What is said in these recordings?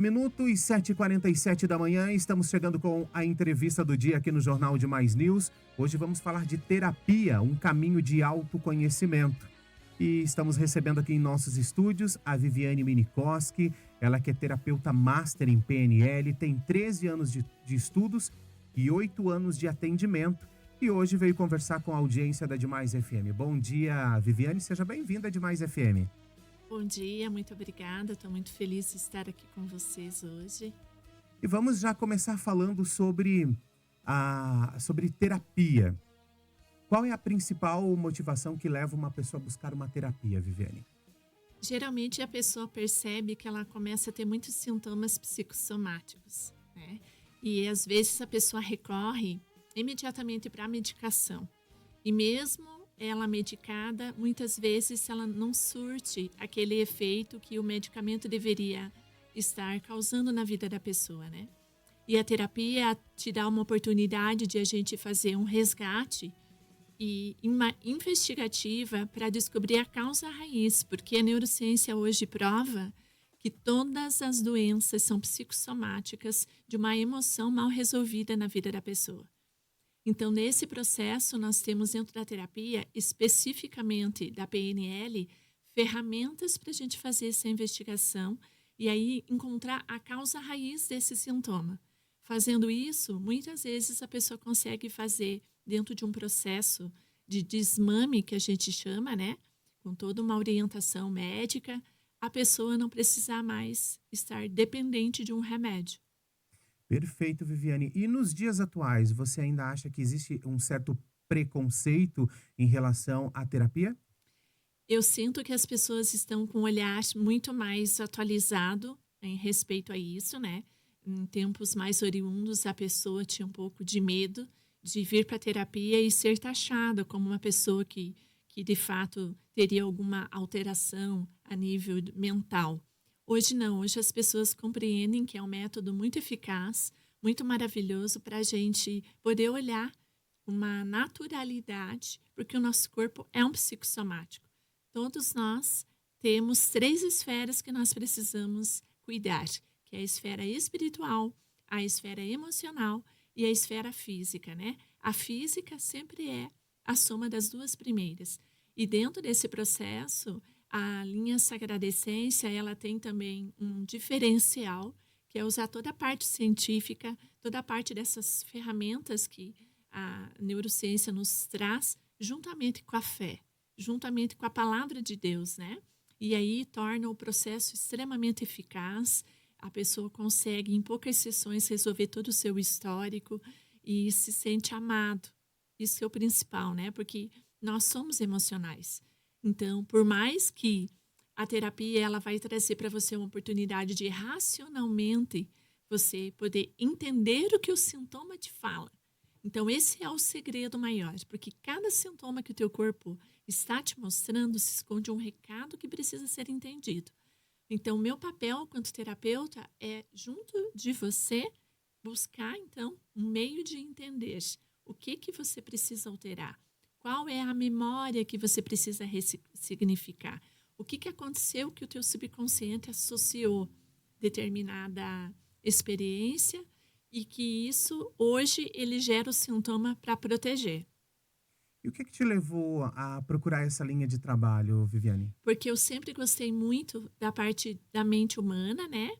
Minuto e 7h47 da manhã, estamos chegando com a entrevista do dia aqui no Jornal de Mais News. Hoje vamos falar de terapia, um caminho de autoconhecimento. E estamos recebendo aqui em nossos estúdios a Viviane Minikoski, ela que é terapeuta master em PNL, tem 13 anos de estudos e 8 anos de atendimento. E hoje veio conversar com a audiência da Demais FM. Bom dia, Viviane, seja bem-vinda à Demais FM. Bom dia, muito obrigada. Estou muito feliz de estar aqui com vocês hoje. E vamos já começar falando sobre terapia. Qual é a principal motivação que leva uma pessoa a buscar uma terapia, Viviane? Geralmente a pessoa percebe que ela começa a ter muitos sintomas psicossomáticos, né? E às vezes a pessoa recorre imediatamente para a medicação. E mesmo ela medicada, muitas vezes ela não surte aquele efeito que o medicamento deveria estar causando na vida da pessoa, né? E a terapia te dá uma oportunidade de a gente fazer um resgate e uma investigativa para descobrir a causa raiz, porque a neurociência hoje prova que todas as doenças são psicossomáticas de uma emoção mal resolvida na vida da pessoa. Então, nesse processo, nós temos dentro da terapia, especificamente da PNL, ferramentas para a gente fazer essa investigação e aí encontrar a causa raiz desse sintoma. Fazendo isso, muitas vezes a pessoa consegue fazer dentro de um processo de desmame, que a gente chama, né? Com toda uma orientação médica, a pessoa não precisar mais estar dependente de um remédio. Perfeito, Viviane. E nos dias atuais, você ainda acha que existe um certo preconceito em relação à terapia? Eu sinto que as pessoas estão com um olhar muito mais atualizado em respeito a isso, né? Em tempos mais oriundos, a pessoa tinha um pouco de medo de vir para a terapia e ser taxada como uma pessoa que de fato teria alguma alteração a nível mental. Hoje não, hoje as pessoas compreendem que é um método muito eficaz, muito maravilhoso para a gente poder olhar uma naturalidade, porque o nosso corpo é um psicossomático. Todos nós temos 3 esferas que nós precisamos cuidar, que é a esfera espiritual, a esfera emocional e a esfera física, né? A física sempre é a soma das 2 primeiras. E dentro desse processo, a linha Sagrada Essência, ela tem também um diferencial, que é usar toda a parte científica, toda a parte dessas ferramentas que a neurociência nos traz, juntamente com a fé, juntamente com a palavra de Deus, né? E aí torna o processo extremamente eficaz, a pessoa consegue, em poucas sessões, resolver todo o seu histórico e se sente amado. Isso é o principal, né? Porque nós somos emocionais. Então, por mais que a terapia ela vai trazer para você uma oportunidade de racionalmente você poder entender o que o sintoma te fala. Então, esse é o segredo maior, porque cada sintoma que o teu corpo está te mostrando se esconde um recado que precisa ser entendido. Então, meu papel quanto terapeuta é, junto de você, buscar, então, um meio de entender o que você precisa alterar. Qual é a memória que você precisa ressignificar? O que aconteceu que o teu subconsciente associou determinada experiência e que isso, hoje, ele gera o sintoma para proteger. E o que te levou a procurar essa linha de trabalho, Viviane? Porque eu sempre gostei muito da parte da mente humana, né?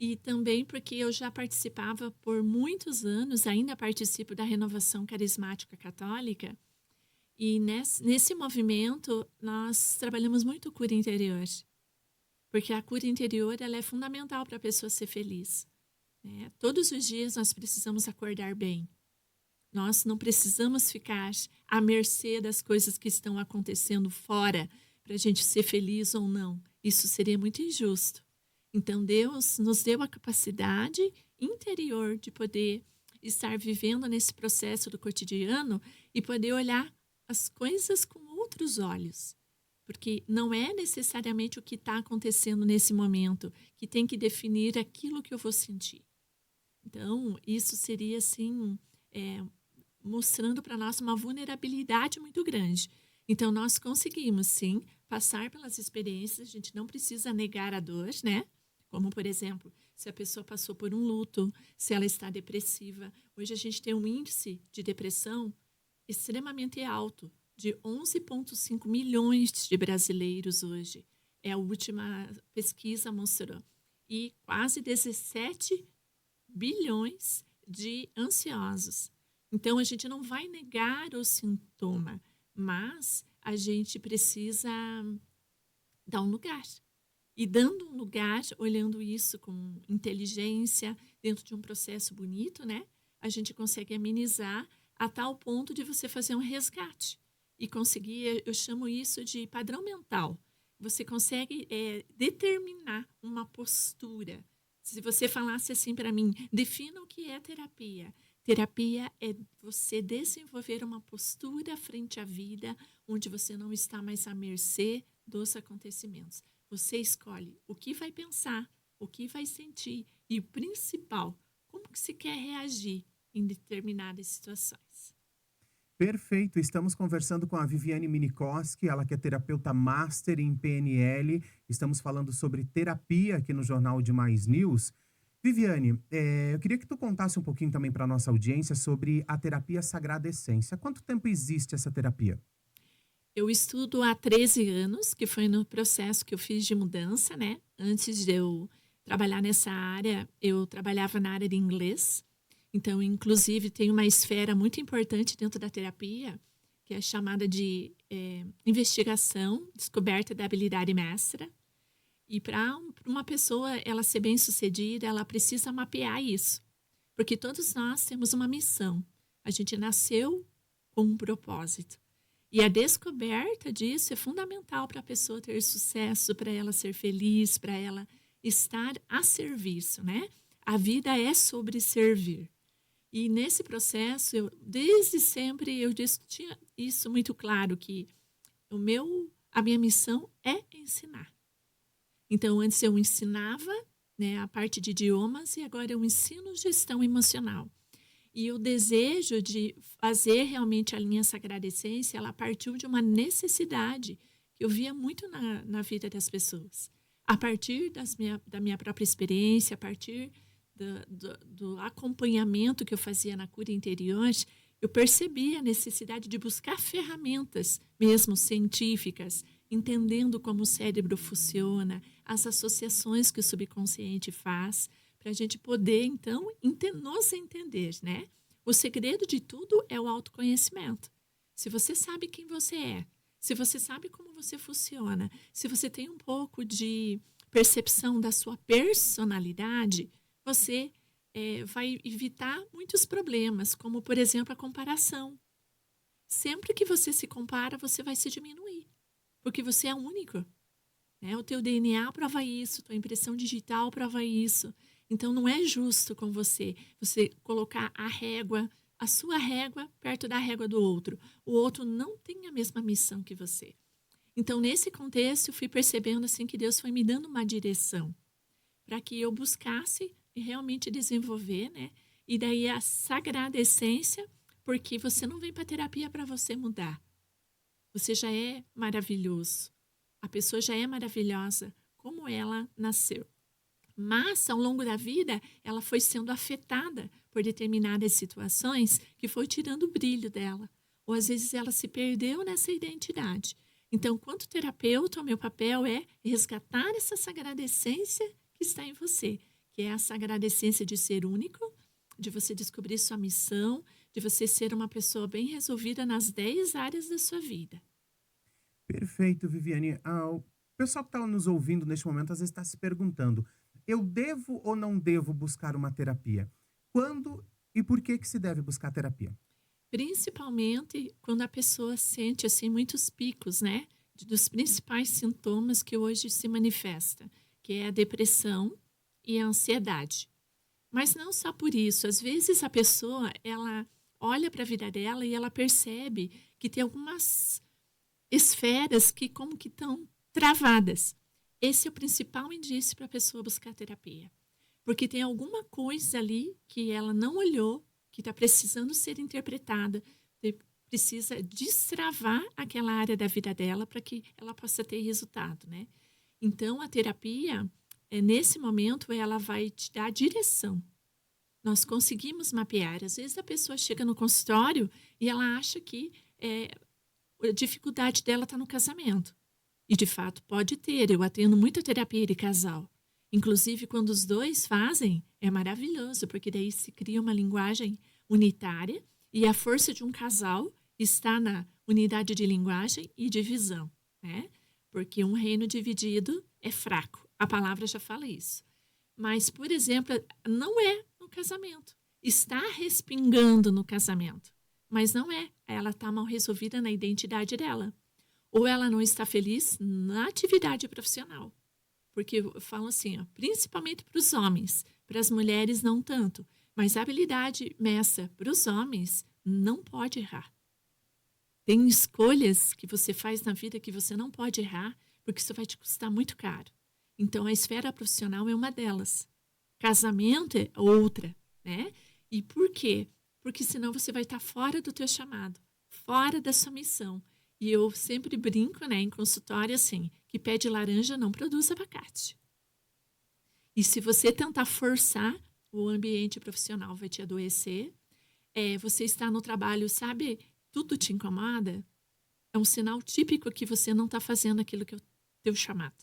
E também porque eu já participava por muitos anos, ainda participo da Renovação Carismática Católica. E nesse movimento, nós trabalhamos muito cura interior. Porque a cura interior ela é fundamental para a pessoa ser feliz, né? Todos os dias nós precisamos acordar bem. Nós não precisamos ficar à mercê das coisas que estão acontecendo fora para a gente ser feliz ou não. Isso seria muito injusto. Então, Deus nos deu a capacidade interior de poder estar vivendo nesse processo do cotidiano e poder olhar as coisas com outros olhos. Porque não é necessariamente o que está acontecendo nesse momento que tem que definir aquilo que eu vou sentir. Então, isso seria assim, mostrando para nós uma vulnerabilidade muito grande. Então, nós conseguimos, sim, passar pelas experiências, a gente não precisa negar a dor, né? Como, por exemplo, se a pessoa passou por um luto, se ela está depressiva. Hoje a gente tem um índice de depressão extremamente alto, de 11,5 milhões de brasileiros hoje. É a última pesquisa mostrou. E quase 17 bilhões de ansiosos. Então, a gente não vai negar o sintoma, mas a gente precisa dar um lugar. E dando um lugar, olhando isso com inteligência, dentro de um processo bonito, né? A gente consegue amenizar a tal ponto de você fazer um resgate. E conseguir, eu chamo isso de padrão mental. Você consegue determinar uma postura. Se você falasse assim para mim, defina o que é terapia. Terapia é você desenvolver uma postura frente à vida, onde você não está mais à mercê dos acontecimentos. Você escolhe o que vai pensar, o que vai sentir e o principal, como que se quer reagir em determinadas situações. Perfeito, estamos conversando com a Viviane Minikoski, ela que é terapeuta master em PNL. Estamos falando sobre terapia aqui no Jornal de Mais News. Viviane, eu queria que tu contasse um pouquinho também para nossa audiência sobre a terapia Sagrada Essência. Há quanto tempo existe essa terapia? Eu estudo há 13 anos, que foi no processo que eu fiz de mudança, né? Antes de eu trabalhar nessa área, eu trabalhava na área de inglês. Então, inclusive, tem uma esfera muito importante dentro da terapia, que é chamada de investigação, descoberta da habilidade mestra. E para uma pessoa ela ser bem-sucedida, ela precisa mapear isso. Porque todos nós temos uma missão. A gente nasceu com um propósito. E a descoberta disso é fundamental para a pessoa ter sucesso, para ela ser feliz, para ela estar a serviço, né? A vida é sobre servir. E nesse processo, desde sempre, eu tinha isso muito claro, que a minha missão é ensinar. Então, antes eu ensinava, né, a parte de idiomas e agora eu ensino gestão emocional. E o desejo de fazer realmente a linha Sagrada Essência, ela partiu de uma necessidade que eu via muito na vida das pessoas. A partir da minha própria experiência, a partir do acompanhamento que eu fazia na cura interior, eu percebi a necessidade de buscar ferramentas, mesmo científicas, entendendo como o cérebro funciona, as associações que o subconsciente faz, para a gente poder, então, nos entender, né? O segredo de tudo é o autoconhecimento. Se você sabe quem você é, se você sabe como você funciona, se você tem um pouco de percepção da sua personalidade, você vai evitar muitos problemas, como, por exemplo, a comparação. Sempre que você se compara, você vai se diminuir, porque você é único. Né? O teu DNA prova isso, tua impressão digital prova isso. Então, não é justo com você colocar a sua régua, perto da régua do outro. O outro não tem a mesma missão que você. Então, nesse contexto, eu fui percebendo assim que Deus foi me dando uma direção para que eu buscasse realmente desenvolver, né? E daí a sagrada essência, porque você não vem para terapia para você mudar. Você já é maravilhoso. A pessoa já é maravilhosa como ela nasceu. Mas, ao longo da vida, ela foi sendo afetada por determinadas situações que foi tirando o brilho dela. Ou, às vezes, ela se perdeu nessa identidade. Então, quanto terapeuta, o meu papel é resgatar essa sagrada essência que está em você, que é a sagrada essência de ser único, de você descobrir sua missão, de você ser uma pessoa bem resolvida nas 10 áreas da sua vida. Perfeito, Viviane. O pessoal que está nos ouvindo neste momento às vezes está se perguntando: eu devo ou não devo buscar uma terapia? Quando e por que se deve buscar terapia? Principalmente quando a pessoa sente assim muitos picos, né? Dos principais sintomas que hoje se manifesta, que é a depressão e a ansiedade. Mas não só por isso, às vezes a pessoa, ela olha para a vida dela e ela percebe que tem algumas esferas que como que estão travadas. Esse é o principal indício para a pessoa buscar terapia. Porque tem alguma coisa ali que ela não olhou, que está precisando ser interpretada, precisa destravar aquela área da vida dela para que ela possa ter resultado, né? Então, a terapia, nesse momento, ela vai te dar a direção. Nós conseguimos mapear. Às vezes a pessoa chega no consultório e ela acha que a dificuldade dela está no casamento. E de fato pode ter. Eu atendo muita terapia de casal. Inclusive, quando os dois fazem, é maravilhoso, porque daí se cria uma linguagem unitária e a força de um casal está na unidade de linguagem e de visão, né? Porque um reino dividido é fraco. A palavra já fala isso. Mas, por exemplo, não é no casamento. Está respingando no casamento, mas não é. Ela está mal resolvida na identidade dela. Ou ela não está feliz na atividade profissional. Porque eu falo assim, ó, principalmente para os homens, para as mulheres não tanto. Mas a habilidade mestra para os homens não pode errar. Tem escolhas que você faz na vida que você não pode errar, porque isso vai te custar muito caro. Então, a esfera profissional é uma delas. Casamento é outra, né? E por quê? Porque senão você vai estar fora do teu chamado, fora da sua missão. E eu sempre brinco, né, em consultório, assim, que pé de laranja não produz abacate. E se você tentar forçar, o ambiente profissional vai te adoecer. Você está no trabalho, sabe, tudo te incomoda. É um sinal típico que você não está fazendo aquilo que é o teu chamado.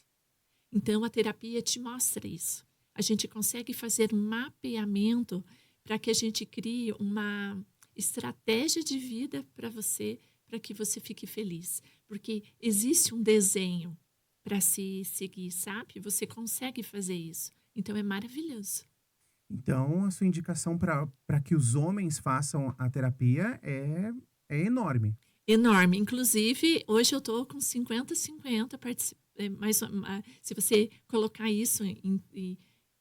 Então, a terapia te mostra isso. A gente consegue fazer um mapeamento para que a gente crie uma estratégia de vida para você, para que você fique feliz. Porque existe um desenho para se seguir, sabe? Você consegue fazer isso. Então, é maravilhoso. Então, a sua indicação para que os homens façam a terapia é enorme. Enorme. Inclusive, hoje eu estou com 50-50 mas se você colocar isso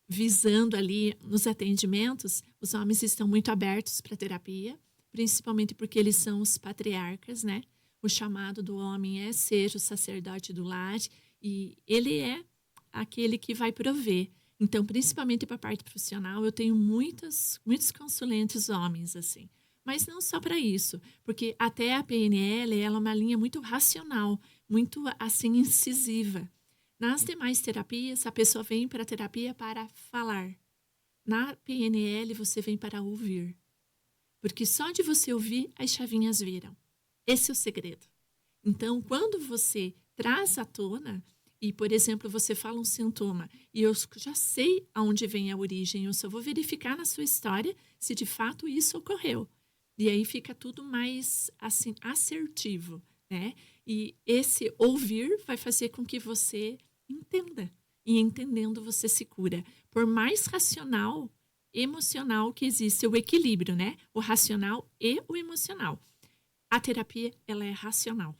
visando ali nos atendimentos, os homens estão muito abertos para a terapia, principalmente porque eles são os patriarcas, né? O chamado do homem é ser o sacerdote do lar e ele é aquele que vai prover. Então, principalmente para a parte profissional, eu tenho muitos consulentes homens, assim. Mas não só para isso, porque até a PNL, ela é uma linha muito racional, muito, assim, incisiva. Nas demais terapias, a pessoa vem para a terapia para falar. Na PNL, você vem para ouvir. Porque só de você ouvir, as chavinhas viram. Esse é o segredo. Então, quando você traz à tona, e, por exemplo, você fala um sintoma, e eu já sei aonde vem a origem, eu só vou verificar na sua história se de fato isso ocorreu. E aí fica tudo mais, assim, assertivo, né? E esse ouvir vai fazer com que você entenda. E entendendo, você se cura. Por mais racional, emocional que existe, o equilíbrio, né? O racional e o emocional. A terapia, ela é racional.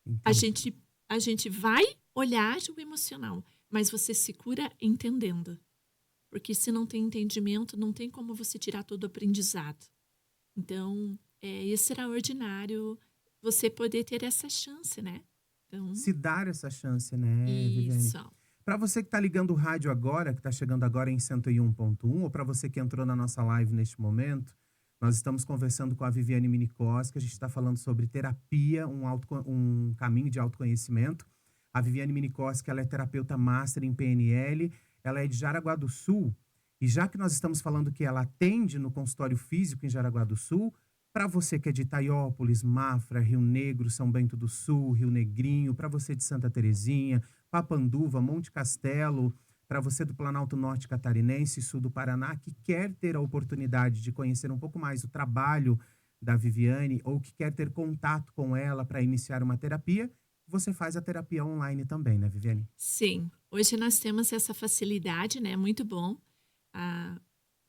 Entendi. A gente vai olhar o emocional, mas você se cura entendendo. Porque se não tem entendimento, não tem como você tirar todo o aprendizado. Então, é extraordinário você poder ter essa chance, né? Então, Se dar essa chance, né, Viviane? isso. Para você que está ligando o rádio agora, que está chegando agora em 101.1, ou para você que entrou na nossa live neste momento, nós estamos conversando com a Viviane Minicos, que a gente está falando sobre terapia, um caminho de autoconhecimento. A Viviane Minicos, que ela é terapeuta master em PNL, ela é de Jaraguá do Sul. E já que nós estamos falando que ela atende no consultório físico em Jaraguá do Sul, para você que é de Itaiópolis, Mafra, Rio Negro, São Bento do Sul, Rio Negrinho, para você de Santa Terezinha, Papanduva, Monte Castelo, para você do Planalto Norte Catarinense, Sul do Paraná, que quer ter a oportunidade de conhecer um pouco mais o trabalho da Viviane ou que quer ter contato com ela para iniciar uma terapia, você faz a terapia online também, né, Viviane? Sim, hoje nós temos essa facilidade, né? Muito bom. A,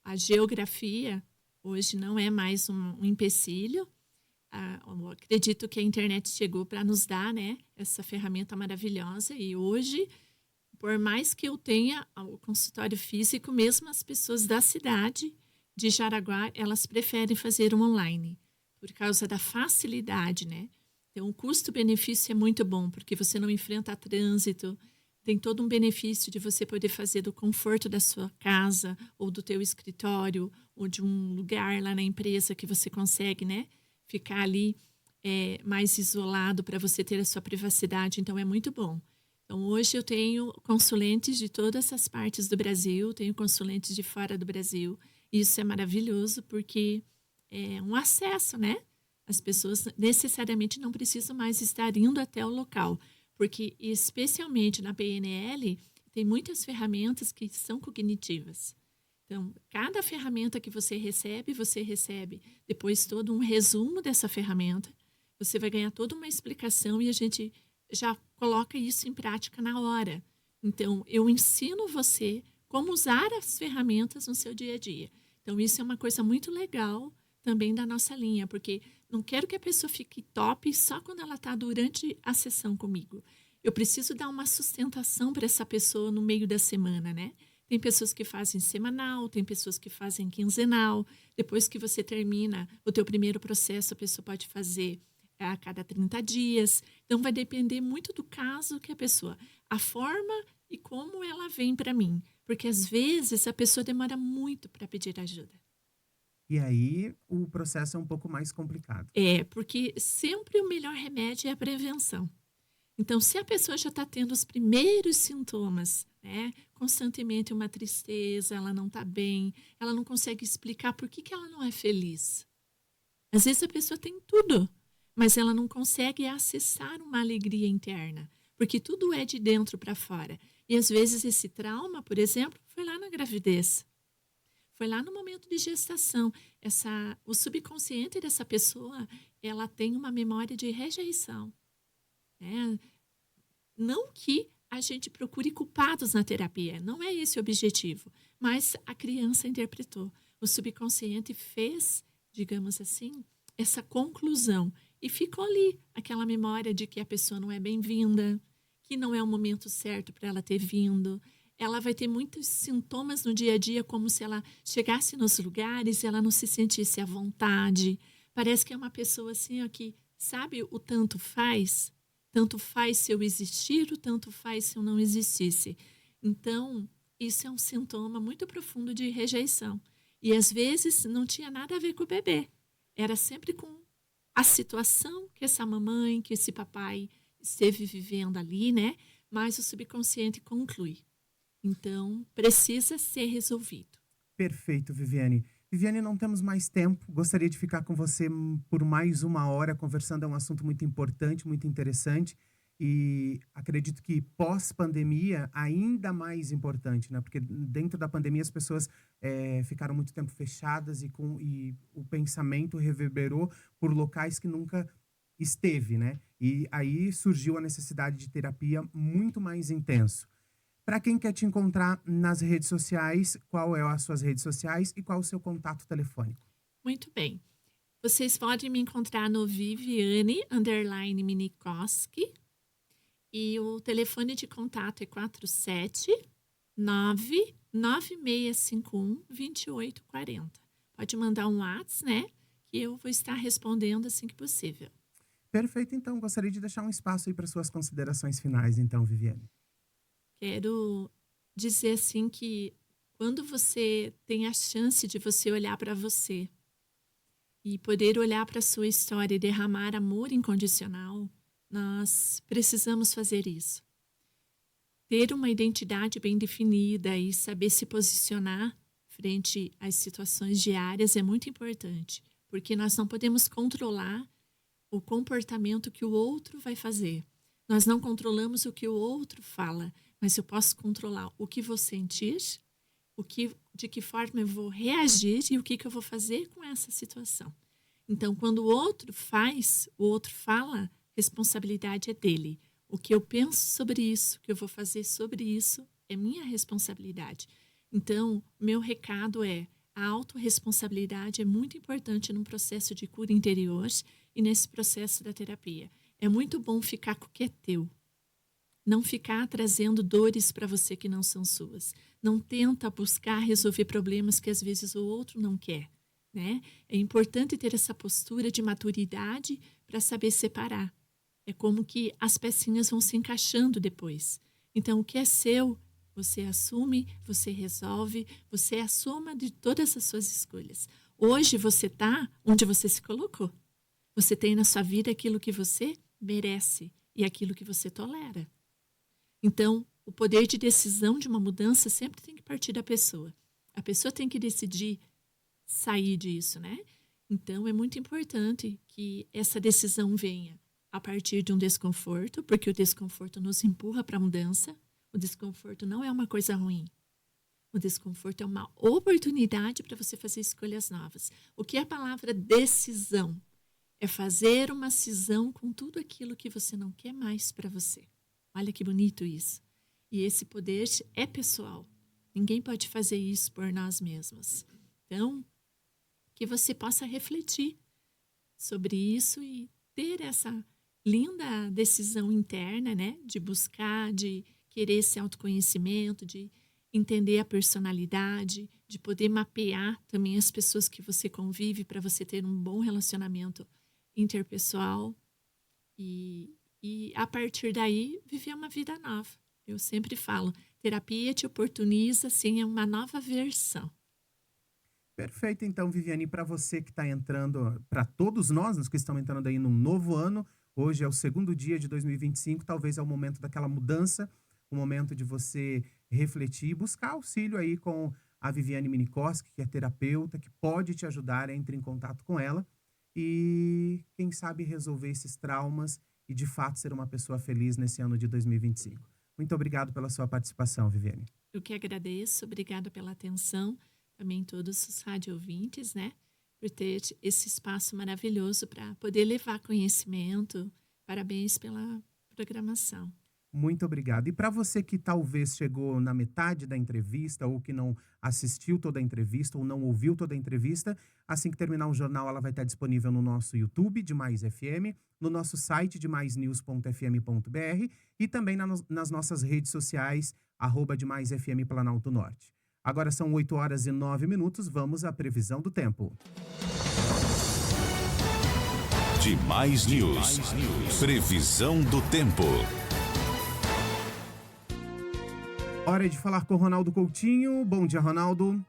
a geografia hoje não é mais um empecilho. Eu acredito que a internet chegou para nos dar, né, essa ferramenta maravilhosa. E hoje, por mais que eu tenha o consultório físico, mesmo as pessoas da cidade de Jaraguá, elas preferem fazer um online, por causa da facilidade, né? Então, o custo-benefício é muito bom, porque você não enfrenta trânsito, tem todo um benefício de você poder fazer do conforto da sua casa, ou do teu escritório, ou de um lugar lá na empresa que você consegue, né, ficar ali mais isolado para você ter a sua privacidade. Então, é muito bom. Então, hoje eu tenho consulentes de todas as partes do Brasil, tenho consulentes de fora do Brasil. Isso é maravilhoso porque é um acesso, né? As pessoas necessariamente não precisam mais estar indo até o local, porque especialmente na PNL tem muitas ferramentas que são cognitivas. Então, cada ferramenta que você recebe depois todo um resumo dessa ferramenta. Você vai ganhar toda uma explicação e a gente já coloca isso em prática na hora. Então, eu ensino você como usar as ferramentas no seu dia a dia. Então, isso é uma coisa muito legal também da nossa linha, porque não quero que a pessoa fique top só quando ela está durante a sessão comigo. Eu preciso dar uma sustentação para essa pessoa no meio da semana, né? Tem pessoas que fazem semanal, tem pessoas que fazem quinzenal. Depois que você termina o teu primeiro processo, a pessoa pode fazer a cada 30 dias. Então, vai depender muito do caso que a pessoa... A forma e como ela vem para mim. Porque, às vezes, a pessoa demora muito para pedir ajuda. E aí o processo é um pouco mais complicado. Porque sempre o melhor remédio é a prevenção. Então, se a pessoa já está tendo os primeiros sintomas, né? Constantemente uma tristeza, ela não está bem, ela não consegue explicar por que ela não é feliz. Às vezes a pessoa tem tudo, mas ela não consegue acessar uma alegria interna, porque tudo é de dentro para fora. E às vezes esse trauma, por exemplo, foi lá na gravidez. Foi lá no momento de gestação. O subconsciente dessa pessoa, ela tem uma memória de rejeição. Não que a gente procure culpados na terapia, não é esse o objetivo, mas a criança interpretou. O subconsciente fez, digamos assim, essa conclusão e ficou ali aquela memória de que a pessoa não é bem-vinda, que não é o momento certo para ela ter vindo. Ela vai ter muitos sintomas no dia a dia, como se ela chegasse nos lugares e ela não se sentisse à vontade. Parece que é uma pessoa assim, ó, que sabe o tanto faz se eu existir, o tanto faz se eu não existisse. Então, isso é um sintoma muito profundo de rejeição. E às vezes não tinha nada a ver com o bebê. Era sempre com a situação que essa mamãe, que esse papai esteve vivendo ali, né? Mas o subconsciente conclui. Então, precisa ser resolvido. Perfeito, Viviane. Viviane, não temos mais tempo. Gostaria de ficar com você por mais uma hora conversando. É um assunto muito importante, muito interessante. E acredito que pós-pandemia, ainda mais importante, né? Porque dentro da pandemia as pessoas ficaram muito tempo fechadas e o pensamento reverberou por locais que nunca esteve, né? E aí surgiu a necessidade de terapia muito mais intenso. Para quem quer te encontrar nas redes sociais, qual é as suas redes sociais e qual o seu contato telefônico? Muito bem. Vocês podem me encontrar no Viviane_Minikoski e o telefone de contato é 479-9651-2840. Pode mandar um WhatsApp, né? Que eu vou estar respondendo assim que possível. Perfeito, então. Gostaria de deixar um espaço aí para suas considerações finais, então, Viviane. Quero dizer assim que quando você tem a chance de você olhar para você e poder olhar para a sua história e derramar amor incondicional, nós precisamos fazer isso. Ter uma identidade bem definida e saber se posicionar frente às situações diárias é muito importante, porque nós não podemos controlar o comportamento que o outro vai fazer. Nós não controlamos o que o outro fala, mas eu posso controlar o que vou sentir, de que forma eu vou reagir e o que eu vou fazer com essa situação. Então, quando o outro fala, responsabilidade é dele. O que eu penso sobre isso, o que eu vou fazer sobre isso, é minha responsabilidade. Então, meu recado é: a autorresponsabilidade é muito importante no processo de cura interior e nesse processo da terapia. É muito bom ficar com o que é teu. Não ficar trazendo dores para você que não são suas. Não tenta buscar resolver problemas que às vezes o outro não quer, né? É importante ter essa postura de maturidade para saber separar. É como que as pecinhas vão se encaixando depois. Então, o que é seu, você assume, você resolve, você é a soma de todas as suas escolhas. Hoje você está onde você se colocou. Você tem na sua vida aquilo que você merece e aquilo que você tolera. Então, o poder de decisão de uma mudança sempre tem que partir da pessoa. A pessoa tem que decidir sair disso, né? Então, é muito importante que essa decisão venha a partir de um desconforto, porque o desconforto nos empurra para a mudança. O desconforto não é uma coisa ruim. O desconforto é uma oportunidade para você fazer escolhas novas. O que é a palavra decisão? É fazer uma cisão com tudo aquilo que você não quer mais para você. Olha que bonito isso. E esse poder é pessoal. Ninguém pode fazer isso por nós mesmos. Então, que você possa refletir sobre isso e ter essa linda decisão interna, né? De buscar, de querer esse autoconhecimento, de entender a personalidade, de poder mapear também as pessoas que você convive para você ter um bom relacionamento interpessoal e a partir daí viver uma vida nova. Eu sempre falo, terapia te oportuniza assim uma nova versão. Perfeito, então, Viviane, para você que está entrando, para todos nós que estamos entrando aí num novo ano, hoje é o segundo dia de 2025, talvez é o momento daquela mudança, o momento de você refletir e buscar auxílio aí com a Viviane Minikoski, que é terapeuta, que pode te ajudar, entre em contato com ela e, quem sabe, resolver esses traumas e, de fato, ser uma pessoa feliz nesse ano de 2025. Muito obrigado pela sua participação, Viviane. Eu que agradeço, obrigada pela atenção, também todos os rádio ouvintes, né? Por ter esse espaço maravilhoso para poder levar conhecimento. Parabéns pela programação. Muito obrigado. E para você que talvez chegou na metade da entrevista ou que não assistiu toda a entrevista ou não ouviu toda a entrevista, assim que terminar o jornal ela vai estar disponível no nosso YouTube de Mais FM, no nosso site de maisnews.fm.br e também nas nossas redes sociais, @DemaisFM Planalto Norte. Agora são 8h09, vamos à previsão do tempo. Demais News. Previsão do tempo. Hora de falar com o Ronaldo Coutinho. Bom dia, Ronaldo.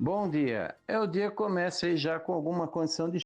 Bom dia. O dia começa aí já com alguma condição de